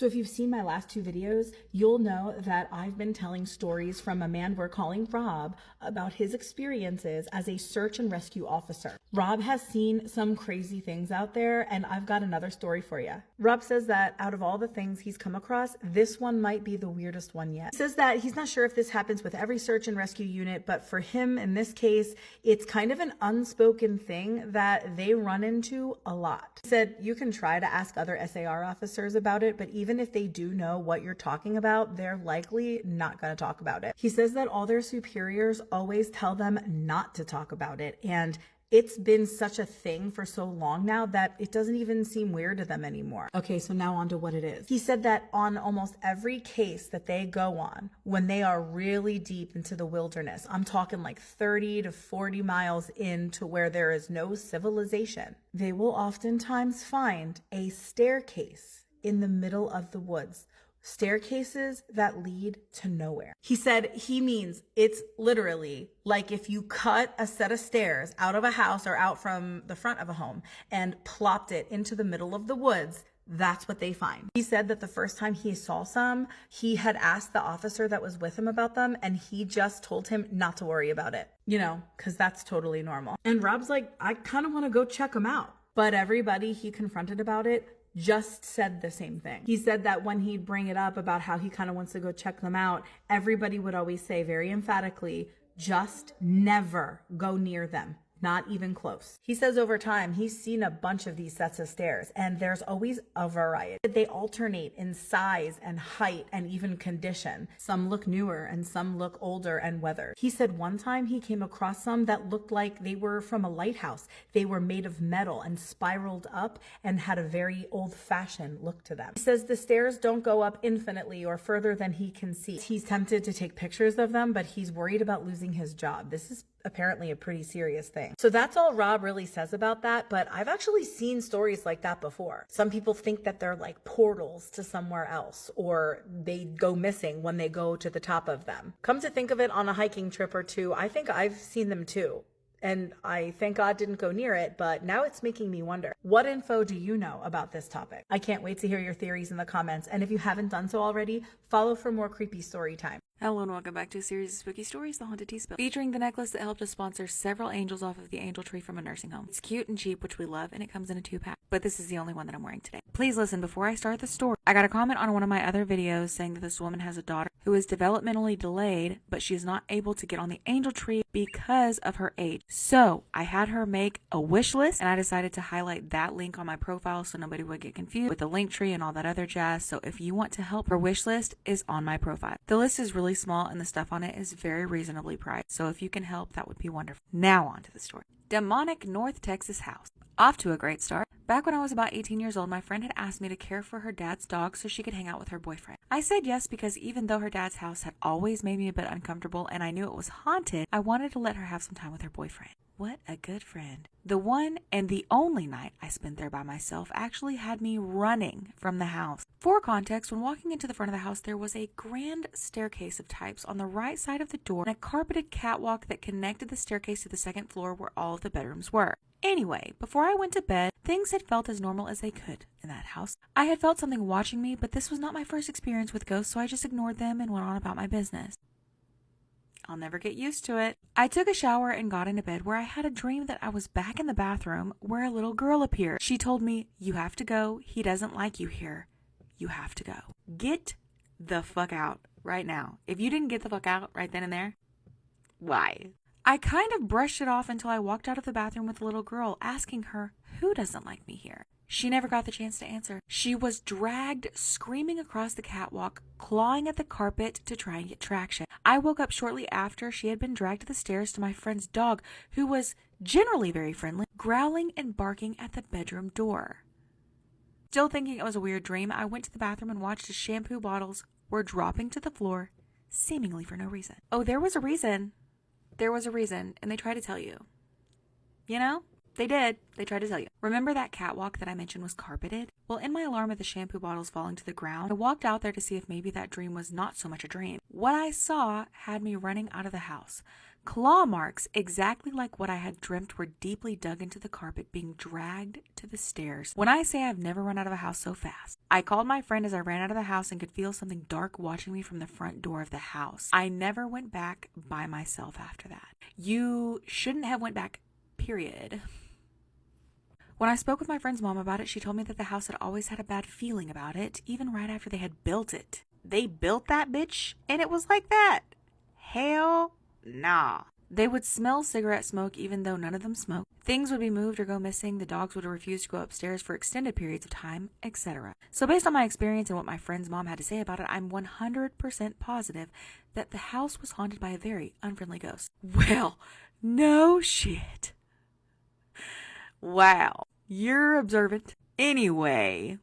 So if you've seen my last two videos, you'll know that I've been telling stories from a man we're calling Rob about his experiences as a search and rescue officer. Rob has seen some crazy things out there, and I've got another story for you. Rob says that out of all the things he's come across, this one might be the weirdest one yet. He says that he's not sure if this happens with every search and rescue unit, but for him in this case, it's kind of an unspoken thing that they run into a lot. He said you can try to ask other SAR officers about it, but even if they do know what you're talking about, they're likely not going to talk about it. He says that all their superiors always tell them not to talk about it, and it's been such a thing for so long now that it doesn't even seem weird to them anymore. Okay, so now on to what it is. He said that on almost every case that they go on, when they are really deep into the wilderness, I'm talking like 30 to 40 miles into where there is no civilization, they will oftentimes find a staircase in the middle of the woods. Staircases that lead to nowhere. He said he means it's literally like if you cut a set of stairs out of a house or out from the front of a home and plopped it into the middle of the woods. That's what they find. He said that the first time he saw some, he had asked the officer that was with him about them, and he just told him not to worry about it, because that's totally normal. And Rob's like, I kind of want to go check them out. But everybody he confronted about it just said the same thing. He said that when he'd bring it up about how he kind of wants to go check them out, everybody would always say very emphatically, just never go near them. Not even close. He says over time, he's seen a bunch of these sets of stairs, and there's always a variety. They alternate in size and height and even condition. Some look newer and some look older and weathered. He said one time he came across some that looked like they were from a lighthouse. They were made of metal and spiraled up and had a very old-fashioned look to them. He says the stairs don't go up infinitely or further than he can see. He's tempted to take pictures of them, but he's worried about losing his job. This is apparently a pretty serious thing. So that's all Rob really says about that, but I've actually seen stories like that before. Some people think that they're like portals to somewhere else, or they go missing when they go to the top of them. Come to think of it, on a hiking trip or two, I think I've seen them too. And I thank God didn't go near it, but now it's making me wonder, what info do you know about this topic? I can't wait to hear your theories in the comments, and if you haven't done so already, follow for more creepy story time. Hello and welcome back to a series of spooky stories, The Haunted Tea Spill, featuring the necklace that helped us sponsor several angels off of the angel tree from a nursing home. It's cute and cheap, which we love, and it comes in a 2-pack, but this is the only one that I'm wearing today. Please listen before I start the story. I got a comment on one of my other videos saying that this woman has a daughter who is developmentally delayed, but she is not able to get on the angel tree because of her age. So I had her make a wish list, and I decided to highlight that link on my profile so nobody would get confused with the link tree and all that other jazz. So if you want to help, her wish list is on my profile. The list is really small and the stuff on it is very reasonably priced, so if you can help, that would be wonderful. Now on to the story. Demonic North Texas house. Off to a great start. Back when I was about 18 years old, my friend had asked me to care for her dad's dog so she could hang out with her boyfriend. I said yes because even though her dad's house had always made me a bit uncomfortable and I knew it was haunted, I wanted to let her have some time with her boyfriend. What a good friend. The one and the only night I spent there by myself actually had me running from the house. For context, when walking into the front of the house, there was a grand staircase of types on the right side of the door and a carpeted catwalk that connected the staircase to the second floor where all of the bedrooms were. Anyway, before I went to bed, things had felt as normal as they could in that house. I had felt something watching me, but this was not my first experience with ghosts, so I just ignored them and went on about my business. I'll never get used to it. I took a shower and got into bed where I had a dream that I was back in the bathroom where a little girl appeared. She told me, "You have to go. He doesn't like you here. You have to go." Get the fuck out right now. If you didn't get the fuck out right then and there, why? I kind of brushed it off until I walked out of the bathroom with the little girl, asking her, "Who doesn't like me here?" She never got the chance to answer. She was dragged screaming across the catwalk, clawing at the carpet to try and get traction. I woke up shortly after she had been dragged to the stairs to my friend's dog, who was generally very friendly, growling and barking at the bedroom door. Still thinking it was a weird dream, I went to the bathroom and watched as shampoo bottles were dropping to the floor, seemingly for no reason. Oh, there was a reason. There was a reason, and they tried to tell you. You know? They did. They tried to tell you. Remember that catwalk that I mentioned was carpeted? Well, in my alarm at the shampoo bottles falling to the ground, I walked out there to see if maybe that dream was not so much a dream. What I saw had me running out of the house, Claw marks, exactly like what I had dreamt, were deeply dug into the carpet, being dragged to the stairs. When I say I've never run out of a house so fast, I called my friend as I ran out of the house and could feel something dark watching me from the front door of the house. I never went back by myself after that. You shouldn't have went back, period. When I spoke with my friend's mom about it, she told me that the house had always had a bad feeling about it, even right after they had built it. They built that bitch, and it was like that. Hell nah. They would smell cigarette smoke even though none of them smoked. Things would be moved or go missing. The dogs would refuse to go upstairs for extended periods of time, etc. So based on my experience and what my friend's mom had to say about it, I'm 100% positive that the house was haunted by a very unfriendly ghost. Well, no shit. Wow. You're observant. Anyway,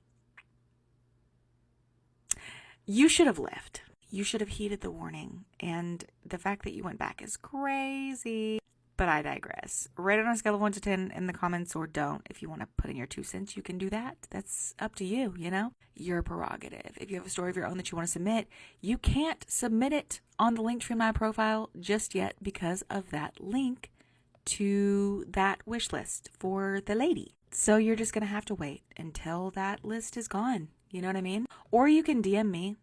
you should have left. You should have heeded the warning, and the fact that you went back is crazy. But I digress. Rate it on a scale of 1 to 10 in the comments, or don't. If you want to put in your 2 cents, you can do that. That's up to you, you know? Your prerogative. If you have a story of your own that you want to submit, you can't submit it on the Linktree My profile just yet because of that link to that wish list for the lady. So you're just going to have to wait until that list is gone. You know what I mean? Or you can DM me.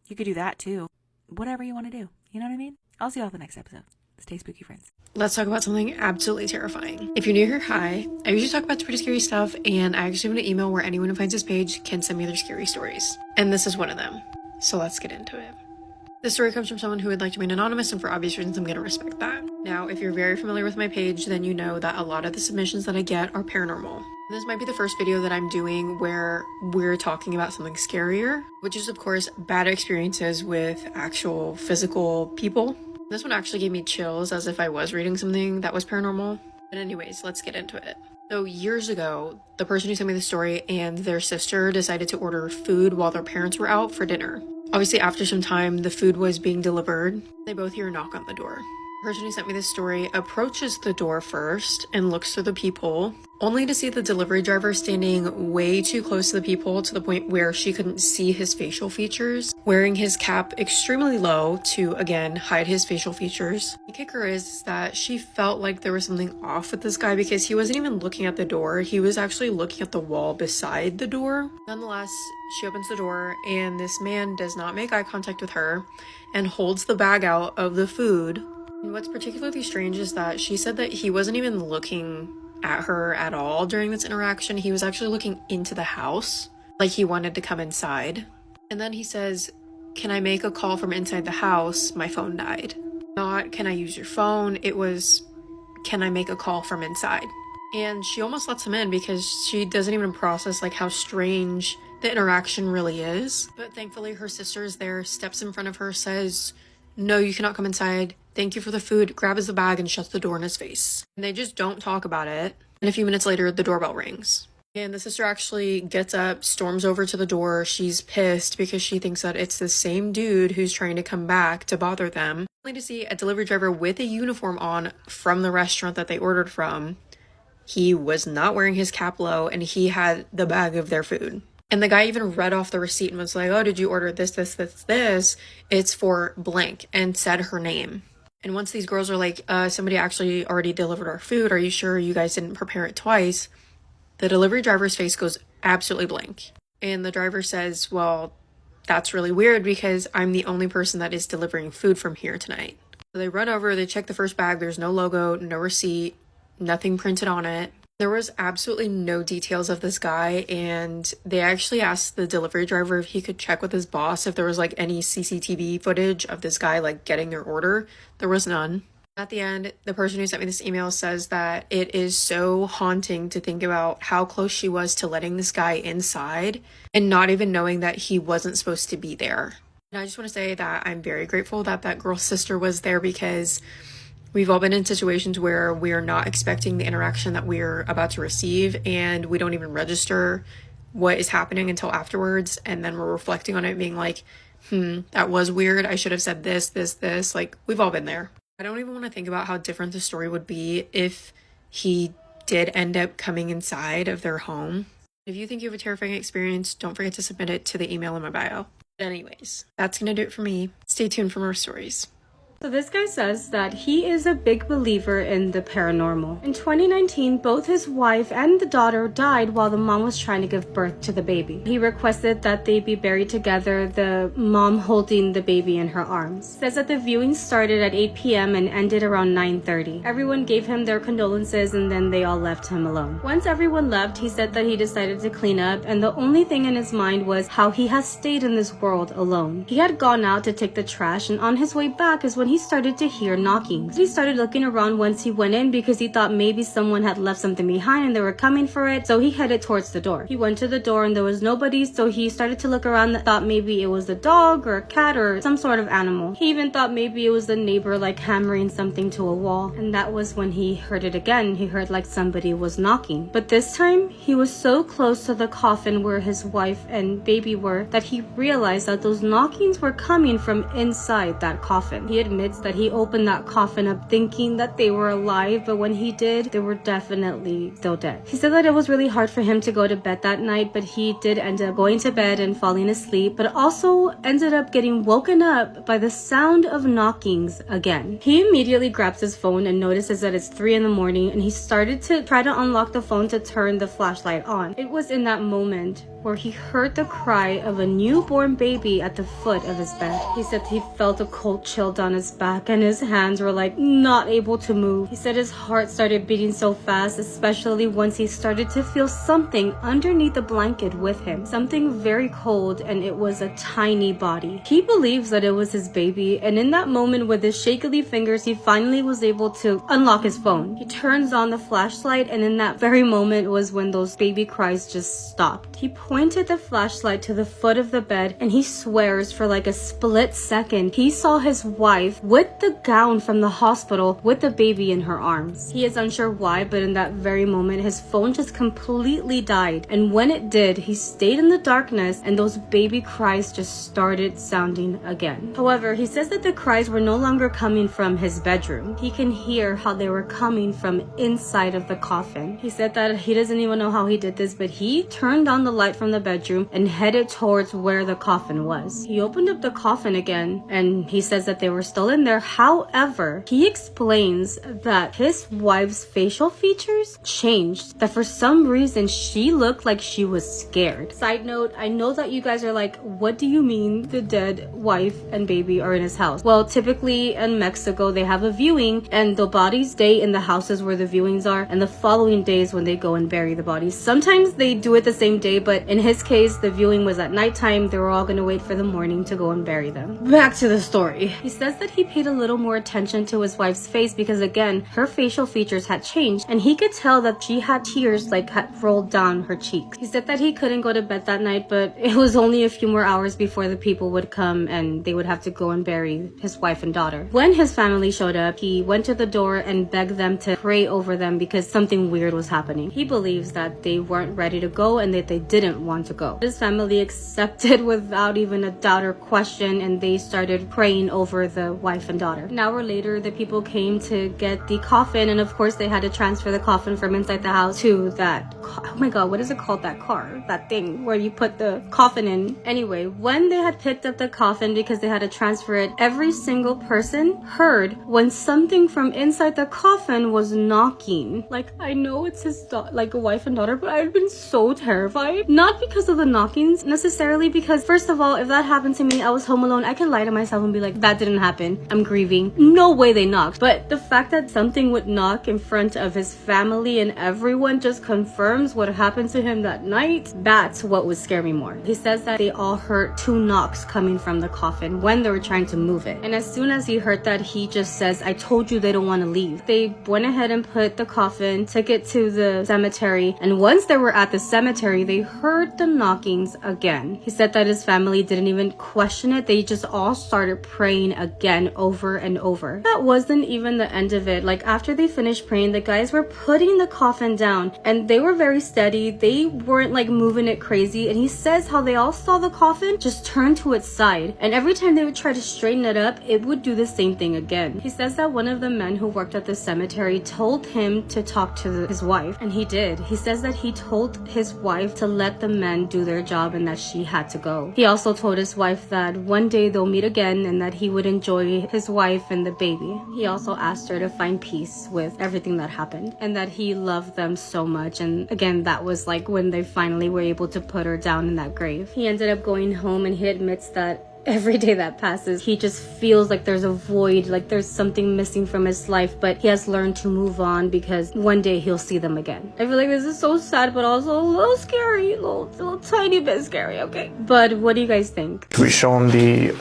You could do that too. Whatever you want to do. You know what I mean? I'll see you all the next episode. Stay spooky, friends. Let's talk about something absolutely terrifying. If you're new here, hi. I usually talk about pretty scary stuff, and I actually have an email where anyone who finds this page can send me their scary stories. And this is one of them. So let's get into it. This story comes from someone who would like to remain anonymous, and for obvious reasons, I'm going to respect that. Now, if you're very familiar with my page, then you know that a lot of the submissions that I get are paranormal. This might be the first video that I'm doing where we're talking about something scarier, which is, of course, bad experiences with actual physical people. This one actually gave me chills, as if I was reading something that was paranormal. But anyways, let's get into it. So years ago, the person who sent me the story and their sister decided to order food while their parents were out for dinner. Obviously, after some time, the food was being delivered. They both hear a knock on the door. The person who sent me this story approaches the door first and looks through the peephole, only to see the delivery driver standing way too close to the peephole to the point where she couldn't see his facial features, wearing his cap extremely low to, again, hide his facial features. The kicker is that she felt like there was something off with this guy because he wasn't even looking at the door. He was actually looking at the wall beside the door. Nonetheless, she opens the door and this man does not make eye contact with her and holds the bag out of the food. And what's particularly strange is that she said that he wasn't even looking at her at all during this interaction. He was actually looking into the house, like he wanted to come inside. And then he says, "Can I make a call from inside the house? My phone died." Not, "Can I use your phone?" It was, "Can I make a call from inside?" And she almost lets him in because she doesn't even process like how strange the interaction really is. But thankfully her sister is there, steps in front of her, says, "No, you cannot come inside. Thank you for the food," grabs the bag and shuts the door in his face. And they just don't talk about it. And a few minutes later, the doorbell rings. And the sister actually gets up, storms over to the door. She's pissed because she thinks that it's the same dude who's trying to come back to bother them. Only to see a delivery driver with a uniform on from the restaurant that they ordered from. He was not wearing his cap low, and he had the bag of their food. And the guy even read off the receipt and was like, "Oh, did you order this? It's for blank," and said her name. And once these girls are like, "Somebody actually already delivered our food. Are you sure you guys didn't prepare it twice?" The delivery driver's face goes absolutely blank. And the driver says, "Well, that's really weird because I'm the only person that is delivering food from here tonight." So they run over, they check the first bag. There's no logo, no receipt, nothing printed on it. There was absolutely no details of this guy, and they actually asked the delivery driver if he could check with his boss if there was like any CCTV footage of this guy like getting their order. There was none. At the end, the person who sent me this email says that it is so haunting to think about how close she was to letting this guy inside and not even knowing that he wasn't supposed to be there. And I just want to say that I'm very grateful that that girl's sister was there because we've all been in situations where we're not expecting the interaction that we're about to receive, and we don't even register what is happening until afterwards, and then we're reflecting on it being like, that was weird. I should have said this. Like, we've all been there. I don't even want to think about how different the story would be if he did end up coming inside of their home. If you think you have a terrifying experience, don't forget to submit it to the email in my bio. But anyways, that's going to do it for me. Stay tuned for more stories. So this guy says that he is a big believer in the paranormal. In 2019, both his wife and the daughter died while the mom was trying to give birth to the baby. He requested that they be buried together, the mom holding the baby in her arms. Says that the viewing started at 8 p.m. and ended around 9:30. Everyone gave him their condolences and then they all left him alone. Once everyone left, he said that he decided to clean up, and the only thing in his mind was how he has stayed in this world alone. He had gone out to take the trash, and on his way back is when he started to hear knockings. He started looking around once he went in because he thought maybe someone had left something behind and they were coming for it, so he headed towards the door. He went to the door and there was nobody, so he started to look around and thought maybe it was a dog or a cat or some sort of animal. He even thought maybe it was the neighbor like hammering something to a wall, and that was when he heard it again. He heard like somebody was knocking, but this time he was so close to the coffin where his wife and baby were that he realized that those knockings were coming from inside that coffin. He admits that he opened that coffin up thinking that they were alive, but when he did, they were definitely still dead. He said that it was really hard for him to go to bed that night, but he did end up going to bed and falling asleep, but also ended up getting woken up by the sound of knockings again. He immediately grabs his phone and notices that it's 3 in the morning, and he started to try to unlock the phone to turn the flashlight on. It was in that moment where he heard the cry of a newborn baby at the foot of his bed. He said he felt a cold chill down his back and his hands were like not able to move. He said his heart started beating so fast, especially once he started to feel something underneath the blanket with him. Something very cold, and it was a tiny body. He believes that it was his baby, and in that moment with his shakily fingers, he finally was able to unlock his phone. He turns on the flashlight, and in that very moment was when those baby cries just stopped. He pointed the flashlight to the foot of the bed, and he swears for like a split second he saw his wife with the gown from the hospital with the baby in her arms. He is unsure why, but in that very moment his phone just completely died, and when it did, he stayed in the darkness and those baby cries just started sounding again. However, he says that the cries were no longer coming from his bedroom. He can hear how they were coming from inside of the coffin. He said that he doesn't even know how he did this, but he turned on the light from the bedroom and headed towards where the coffin was. He opened up the coffin again, and he says that they were still in there. However, he explains that his wife's facial features changed, that for some reason she looked like she was scared. Side note, I know that you guys are like, what do you mean the dead wife and baby are in his house? Well, typically in Mexico they have a viewing and the bodies stay in the houses where the viewings are, and the following days when they go and bury the bodies. Sometimes they do it the same day, but in his case the viewing was at nighttime. They were all going to wait for the morning to go and bury them. Back to the story. He says that he paid a little more attention to his wife's face because again her facial features had changed, and he could tell that she had tears like had rolled down her cheeks. He said that he couldn't go to bed that night, but it was only a few more hours before the people would come and they would have to go and bury his wife and daughter. When his family showed up, he went to the door and begged them to pray over them because something weird was happening. He believes that they weren't ready to go and that they didn't want to go. His family accepted without even a doubt or question, and they started praying over the wife and daughter. An hour later, the people came to get the coffin, and of course they had to transfer the coffin from inside the house to that, oh my god, what is it called, that car, that thing where you put the coffin in. Anyway, when they had picked up the coffin because they had to transfer it, every single person heard when something from inside the coffin was knocking. Like, I know it's his like a wife and daughter, but I've been so terrified. Not because of the knockings necessarily, because first of all, if that happened to me, I was home alone, I could lie to myself and be like, that didn't happen, I'm grieving, no way they knocked. But the fact that something would knock in front of his family and everyone just confirms what happened to him that night, that's what would scare me more. He says that they all heard 2 knocks coming from the coffin when they were trying to move it, and as soon as he heard that, he just says, I told you they don't want to leave. They went ahead and put the coffin, took it to the cemetery, and once they were at the cemetery, they heard the knockings again. He said that his family didn't even question it, they just all started praying again over and over. That wasn't even the end of it. Like, after they finished praying, the guys were putting the coffin down, and they were very steady, they weren't like moving it crazy, and he says how they all saw the coffin just turn to its side, and every time they would try to straighten it up, it would do the same thing again. He says that one of the men who worked at the cemetery told him to talk to his wife, and he did. He says that he told his wife to let the men do their job and that she had to go. He also told his wife that one day they'll meet again and that he would enjoy bury his wife and the baby. He also asked her to find peace with everything that happened and that he loved them so much. And again, that was like when they finally were able to put her down in that grave. He ended up going home and he admits that every day that passes, he just feels like there's a void, like there's something missing from his life, but he has learned to move on because one day he'll see them again. I feel like this is so sad, but also a little scary, a little tiny bit scary, okay? But what do you guys think? Can we show him the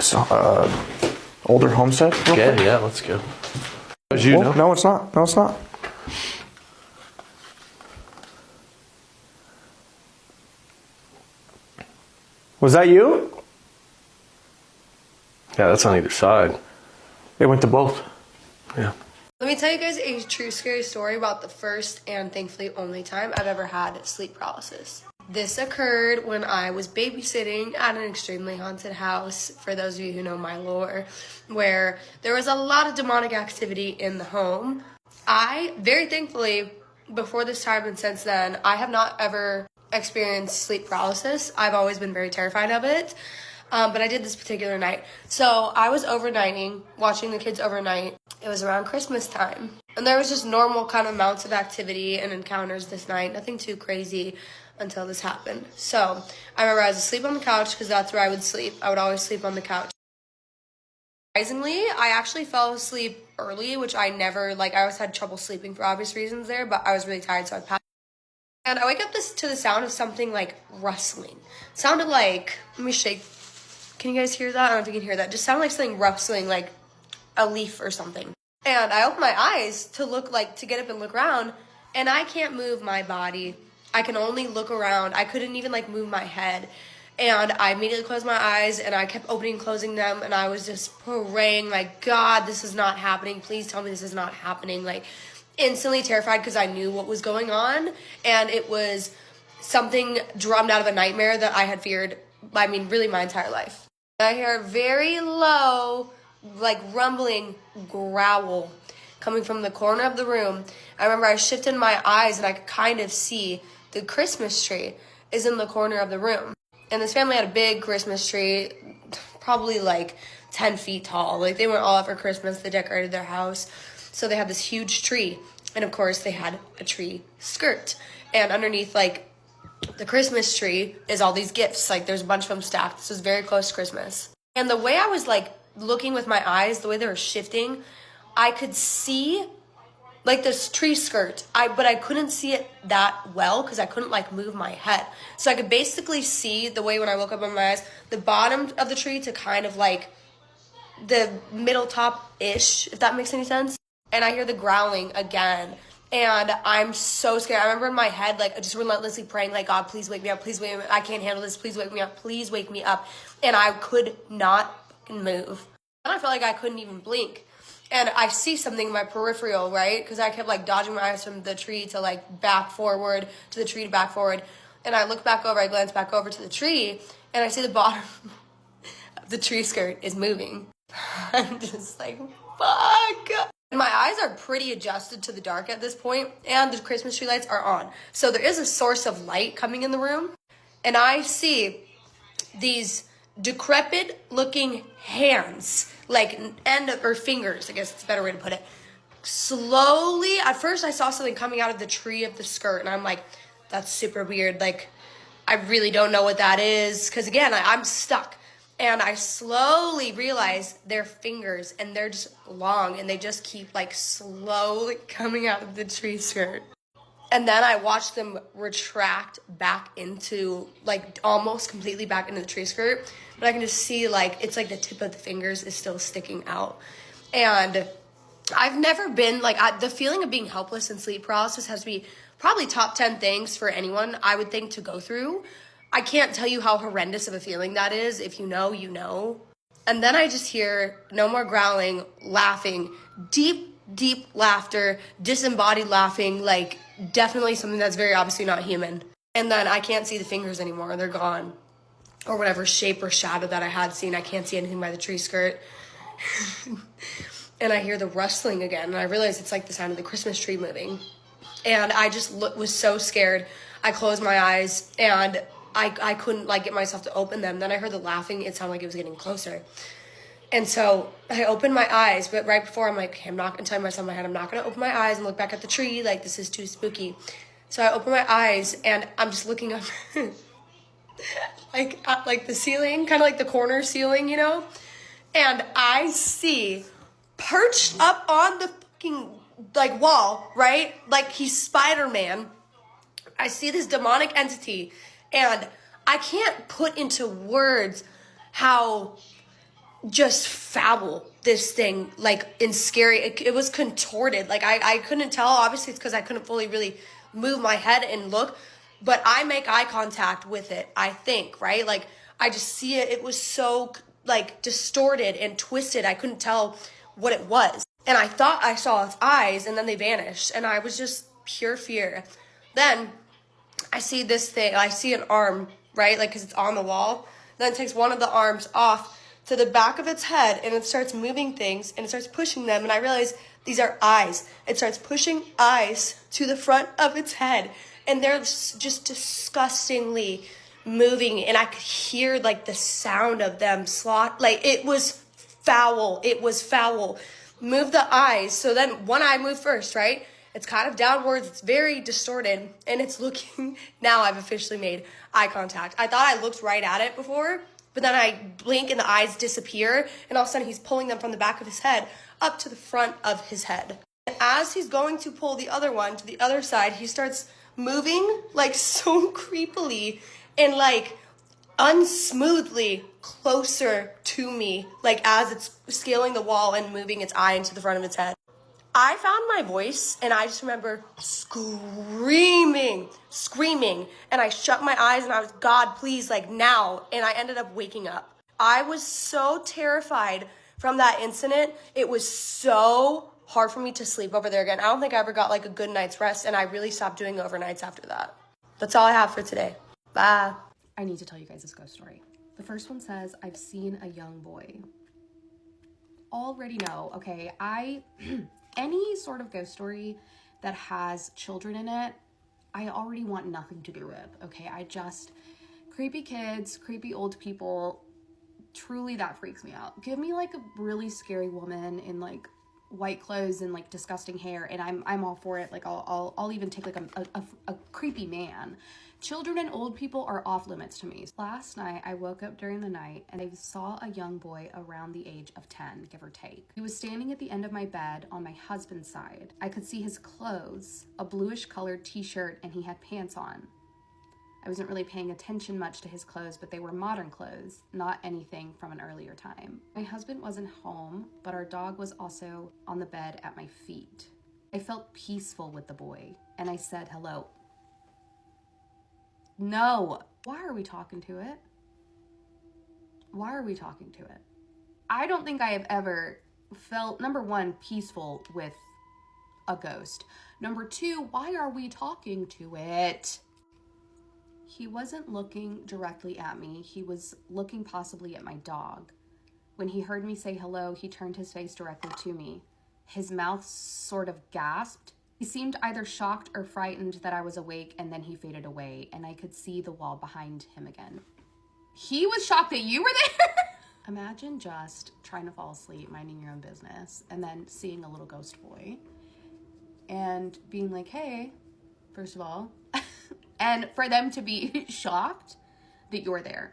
older homestead? Yeah, let's go. As you know. No, it's not. No, it's not. Was that you? Yeah, that's on either side. It went to both. Yeah. Let me tell you guys a true scary story about the first and thankfully only time I've ever had sleep paralysis. This occurred when I was babysitting at an extremely haunted house, for those of you who know my lore, where there was a lot of demonic activity in the home. I, very thankfully, before this time and since then, I have not ever experienced sleep paralysis. I've always been very terrified of it. But I did this particular night. So I was overnighting, watching the kids overnight. It was around Christmas time. And there was just normal kind of amounts of activity and encounters this night. Nothing too crazy until this happened. So I remember I was asleep on the couch because that's where I would sleep. I would always sleep on the couch. Surprisingly, I actually fell asleep early, which I never, I always had trouble sleeping for obvious reasons there, but I was really tired, so I passed. And I wake up to the sound of something rustling. It sounded like, let me shake. Can you guys hear that? I don't know if you can hear that. Just sounded like something rustling, like a leaf or something. And I open my eyes to to get up and look around, and I can't move my body. I can only look around. I couldn't even move my head. And I immediately closed my eyes, and I kept opening and closing them, and I was just praying, God, this is not happening. Please tell me this is not happening. Instantly terrified because I knew what was going on, and it was something drummed out of a nightmare that I had feared, really my entire life. I hear a very low, rumbling growl coming from the corner of the room. I remember I shifted my eyes and I could kind of see the Christmas tree is in the corner of the room. And this family had a big Christmas tree, probably 10 feet tall. They went all out for Christmas. They decorated their house. So they had this huge tree. And of course they had a tree skirt. And underneath the Christmas tree is all these gifts. There's a bunch of them stacked. This was very close to Christmas. And the way I was looking with my eyes, the way they were shifting, I could see this tree skirt. But I couldn't see it that well because I couldn't move my head. So I could basically see the way when I woke up on my eyes, the bottom of the tree to kind of the middle top-ish, if that makes any sense. And I hear the growling again. And I'm so scared. I remember in my head, just relentlessly praying, God, please wake me up. Please wake me up. I can't handle this. Please wake me up. Please wake me up. And I could not fucking move. And I felt like I couldn't even blink. And I see something in my peripheral, right? Because I kept dodging my eyes from the tree to back forward, to the tree to back forward. And I look back over, I glance back over to the tree, and I see the bottom of the tree skirt is moving. I'm just fuck. My eyes are pretty adjusted to the dark at this point, and the Christmas tree lights are on. So there is a source of light coming in the room, and I see these decrepit looking hands, or fingers, I guess it's a better way to put it. Slowly, at first I saw something coming out of the tree of the skirt, and I'm that's super weird. I really don't know what that is, because again, I'm stuck. And I slowly realized they're fingers, and they're just long, and they just keep slowly coming out of the tree skirt. And then I watched them retract back into almost completely back into the tree skirt, but I can just see it's the tip of the fingers is still sticking out. And I've never been the feeling of being helpless and sleep paralysis has to be probably top 10 things for anyone I would think to go through. I can't tell you how horrendous of a feeling that is. If you know, you know. And then I just hear no more growling, laughing, deep laughter, disembodied laughing, definitely something that's very obviously not human. And then I can't see the fingers anymore. They're gone. Or whatever shape or shadow that I had seen. I can't see anything by the tree skirt. And I hear the rustling again. And I realize it's the sound of the Christmas tree moving. And I just was so scared. I closed my eyes and I couldn't get myself to open them. Then I heard the laughing. It sounded like it was getting closer. And so I opened my eyes, but right before I'm like, I'm not gonna tell myself in my head, I'm not gonna open my eyes and look back at the tree, like this is too spooky. So I open my eyes and I'm just looking up like at like the ceiling, kind of like the corner ceiling, you know? And I see perched up on the fucking like wall, right? Like he's Spider-Man. I see this demonic entity and I can't put into words how just foul this thing, like, in scary, it was contorted, like, I couldn't tell, obviously it's because I couldn't fully really move my head and look, but I make eye contact with it, I think, right, like, I just see it, it was so, like, distorted and twisted, I couldn't tell what it was, and I thought I saw its eyes, and then they vanished, and I was just pure fear. Then I see this thing, I see an arm, right, like, because it's on the wall, then it takes one of the arms off to the back of its head, and it starts moving things, and it starts pushing them, and I realize these are eyes. It starts pushing eyes to the front of its head, and they're just disgustingly moving, and I could hear, like, the sound of them like, it was foul. It was foul. Move the eyes. So then one eye moved first, right? It's kind of downwards. It's very distorted, and it's looking, now I've officially made eye contact. I thought I looked right at it before, but then I blink and the eyes disappear, and all of a sudden he's pulling them from the back of his head up to the front of his head. And as he's going to pull the other one to the other side, he starts moving like so creepily and like unsmoothly closer to me, like as it's scaling the wall and moving its eye into the front of its head. I found my voice and I just remember screaming, and I shut my eyes and I was, God, please, like now, and I ended up waking up. I was so terrified from that incident. It was so hard for me to sleep over there again. I don't think I ever got like a good night's rest, and I really stopped doing overnights after that. That's all I have for today. Bye. I need to tell you guys this ghost story. The first one says, I've seen a young boy. Already know, okay, any sort of ghost story that has children in it, I already want nothing to do with, okay? Creepy kids, creepy old people, truly that freaks me out. Give me like a really scary woman in like white clothes and like disgusting hair, and I'm all for it. Like I'll even take like a creepy man. Children and old people are off limits to me. Last night, I woke up during the night and I saw a young boy around the age of 10, give or take. He was standing at the end of my bed on my husband's side. I could see his clothes, a bluish colored t-shirt, and he had pants on. I wasn't really paying attention much to his clothes, but they were modern clothes, not anything from an earlier time. My husband wasn't home, but our dog was also on the bed at my feet. I felt peaceful with the boy, and I said hello. No. Why are we talking to it? Why are we talking to it? I don't think I have ever felt, number one, peaceful with a ghost. Number two, why are we talking to it? He wasn't looking directly at me. He was looking possibly at my dog. When he heard me say hello, he turned his face directly to me. His mouth sort of gasped. He seemed either shocked or frightened that I was awake, and then he faded away, and I could see the wall behind him again. He was shocked that you were there? Imagine just trying to fall asleep, minding your own business, and then seeing a little ghost boy and being like, hey, first of all, and for them to be shocked that you're there.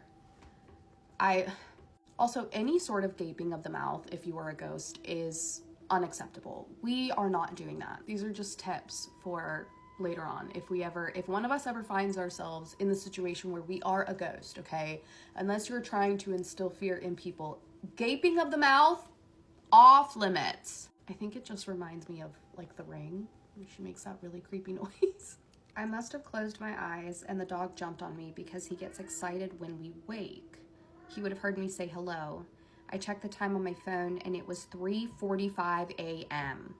Also, any sort of gaping of the mouth, if you are a ghost, is unacceptable. We are not doing that. These are just tips for later on. If one of us ever finds ourselves in the situation where we are a ghost, okay? Unless you're trying to instill fear in people, gaping of the mouth, off limits. I think it just reminds me of like The Ring. She makes that really creepy noise. I must have closed my eyes and the dog jumped on me because he gets excited when we wake. He would have heard me say hello. I checked the time on my phone and it was 3:45 a.m.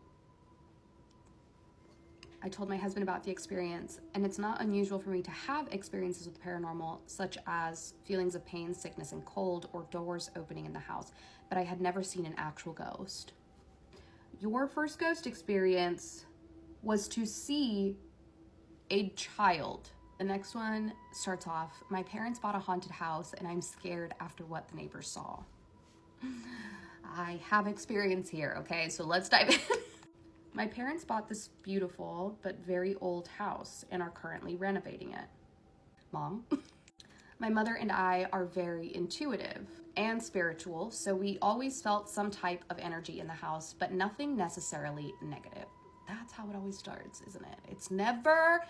I told my husband about the experience, and it's not unusual for me to have experiences with the paranormal, such as feelings of pain, sickness, and cold, or doors opening in the house, but I had never seen an actual ghost. Your first ghost experience was to see a child. The next one starts off, my parents bought a haunted house and I'm scared after what the neighbors saw. I have experience here, okay? So let's dive in. My parents bought this beautiful but very old house and are currently renovating it. Mom? My mother and I are very intuitive and spiritual, so we always felt some type of energy in the house, but nothing necessarily negative. That's how it always starts, isn't it? It's never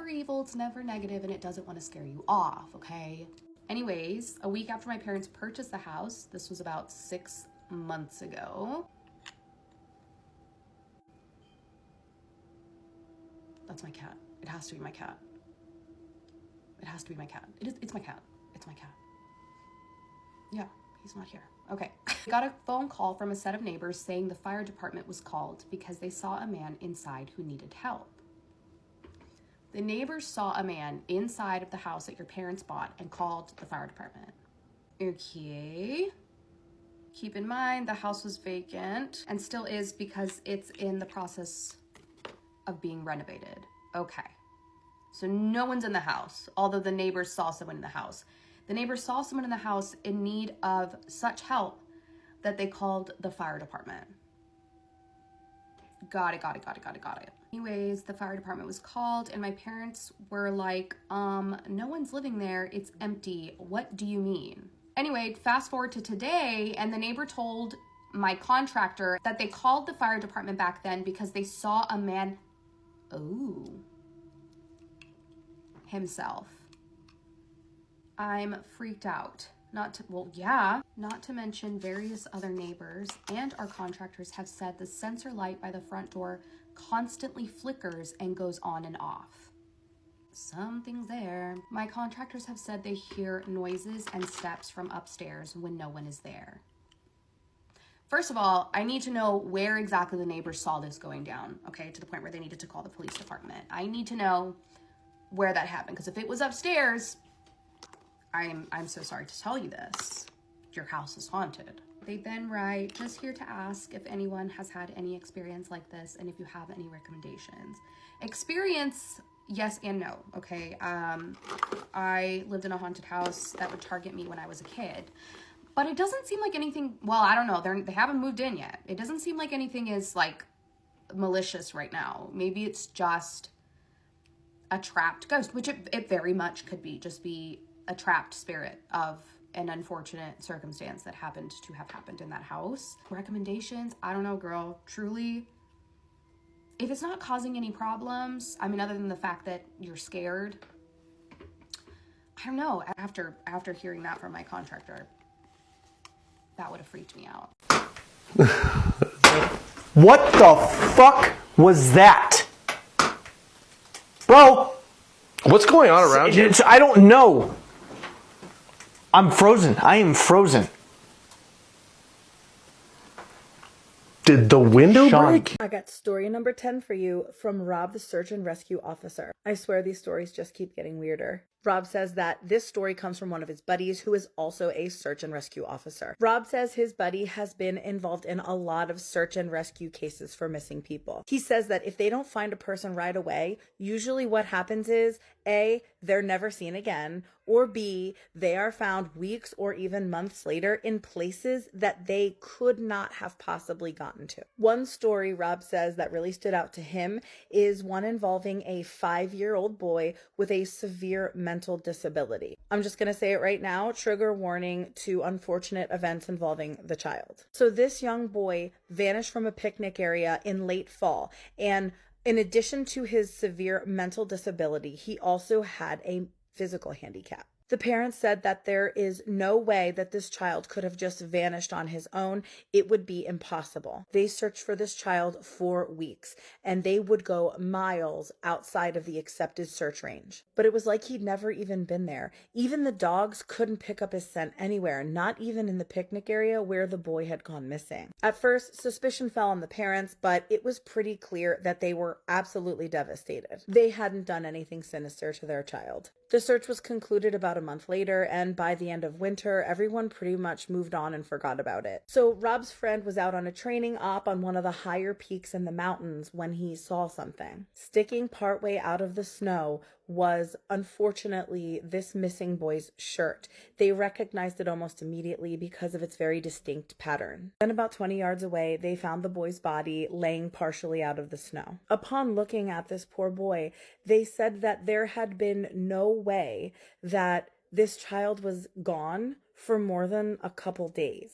evil, it's never negative, and it doesn't want to scare you off, okay? Anyways, a week after my parents purchased the house, this was about 6 months ago. That's my cat. It has to be my cat. It has to be my cat. It's my cat. It's my cat. Yeah, he's not here. Okay. I got a phone call from a set of neighbors saying the fire department was called because they saw a man inside who needed help. The neighbors saw a man inside of the house that your parents bought and called the fire department. Okay. Keep in mind the house was vacant and still is because it's in the process of being renovated. Okay. So no one's in the house, although the neighbors saw someone in the house. The neighbors saw someone in the house in need of such help that they called the fire department. Got it. Anyways, the fire department was called and my parents were like, no one's living there, it's empty. What do you mean? Anyway, fast forward to today, and the neighbor told my contractor that they called the fire department back then because they saw a man, himself. I'm freaked out. Not to mention various other neighbors and our contractors have said the sensor light by the front door constantly flickers and goes on and off. Something's there. My contractors have said they hear noises and steps from upstairs when no one is there. First of all, I need to know where exactly the neighbors saw this going down, okay, to the point where they needed to call the police department. I need to know where that happened, because if it was upstairs, I'm so sorry to tell you this. Your house is haunted. They then write, just here to ask if anyone has had any experience like this and if you have any recommendations. Experience, yes and no, okay? I lived in a haunted house that would target me when I was a kid. But it doesn't seem like anything, well, I don't know, they haven't moved in yet. It doesn't seem like anything is like malicious right now. Maybe it's just a trapped ghost, which it very much could be, just be a trapped spirit of an unfortunate circumstance that happened to have happened in that house. Recommendations, I don't know, girl, truly, if it's not causing any problems, I mean, other than the fact that you're scared, I don't know, after hearing that from my contractor, that would have freaked me out. What the fuck was that? Bro! What's going on around you? I don't know. I'm frozen. I am frozen. Did the window Sean. break? I got story number 10 for you from Rob, the search and rescue officer. I swear these stories just keep getting weirder. Rob says that this story comes from one of his buddies who is also a search and rescue officer. Rob says his buddy has been involved in a lot of search and rescue cases for missing people. He says that if they don't find a person right away, usually what happens is A, they're never seen again, or B, they are found weeks or even months later in places that they could not have possibly gotten to. One story Rob says that really stood out to him is one involving a 5-year-old boy with a severe mental disability. I'm just going to say it right now, trigger warning to unfortunate events involving the child. So this young boy vanished from a picnic area in late fall, and in addition to his severe mental disability, he also had a physical handicap. The parents said that there is no way that this child could have just vanished on his own. It would be impossible. They searched for this child for weeks, and they would go miles outside of the accepted search range. But it was like he'd never even been there. Even the dogs couldn't pick up his scent anywhere, not even in the picnic area where the boy had gone missing. At first, suspicion fell on the parents, but it was pretty clear that they were absolutely devastated. They hadn't done anything sinister to their child. The search was concluded about a month later, and by the end of winter, everyone pretty much moved on and forgot about it. So Rob's friend was out on a training op on one of the higher peaks in the mountains when he saw something. Sticking partway out of the snow was, unfortunately, this missing boy's shirt. They recognized it almost immediately because of its very distinct pattern. Then about 20 yards away, they found the boy's body laying partially out of the snow. Upon looking at this poor boy, they said that there had been no way that this child was gone for more than a couple days.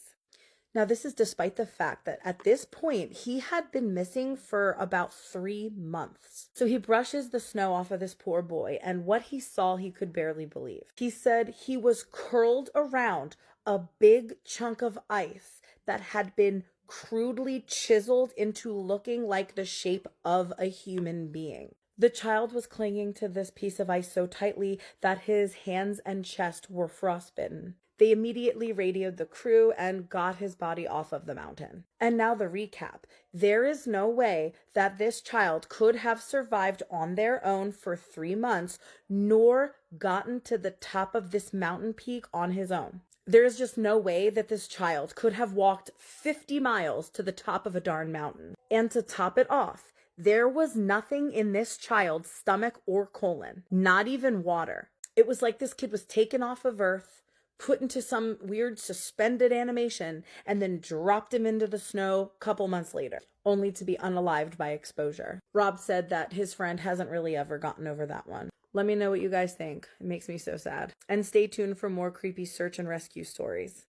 Now, this is despite the fact that at this point, he had been missing for about 3 months. So he brushes the snow off of this poor boy, and what he saw, he could barely believe. He said he was curled around a big chunk of ice that had been crudely chiseled into looking like the shape of a human being. The child was clinging to this piece of ice so tightly that his hands and chest were frostbitten. They immediately radioed the crew and got his body off of the mountain. And now the recap. There is no way that this child could have survived on their own for 3 months, nor gotten to the top of this mountain peak on his own. There is just no way that this child could have walked 50 miles to the top of a darn mountain. And to top it off, there was nothing in this child's stomach or colon, not even water. It was like this kid was taken off of Earth, put into some weird suspended animation, and then dropped him into the snow a couple months later, only to be unalived by exposure. Rob said that his friend hasn't really ever gotten over that one. Let me know what you guys think. It makes me so sad. And stay tuned for more creepy search and rescue stories.